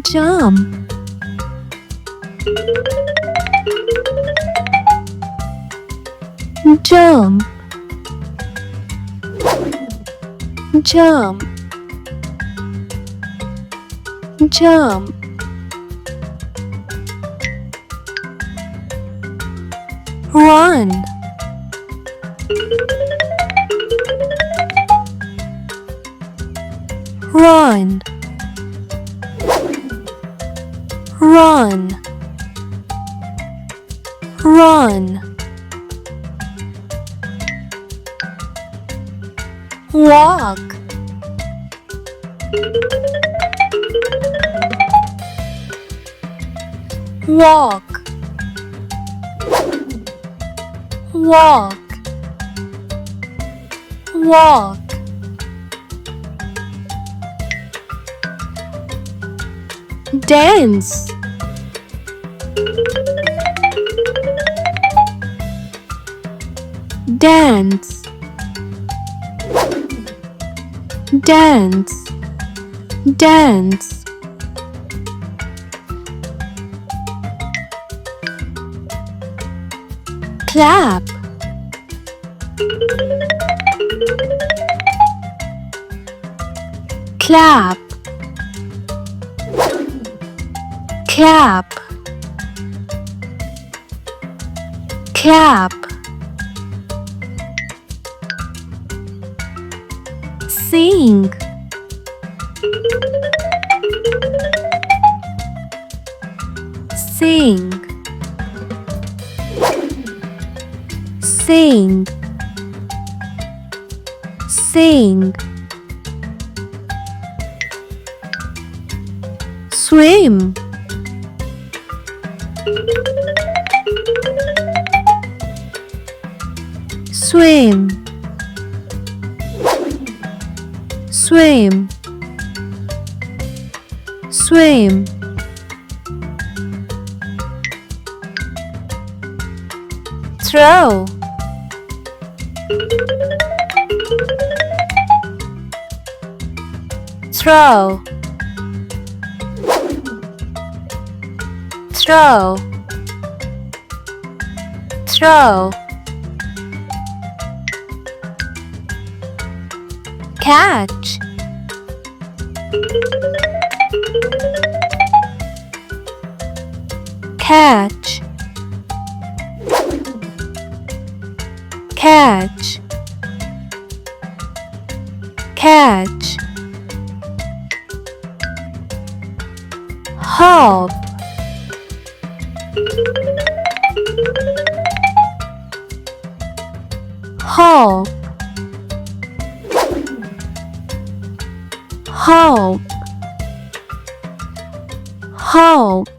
jump, jump, jump, jump. Run, run, run, run. Walk, walk, walk, walk. Dance, dance, dance, dance. Clap, clap, clap, clap. Sing, sing, sing, sing. Swim, swim, swim, swim. Throw, throw, throw, throw. Catch, catch, catch, catch. Hop, hop, hop, hop.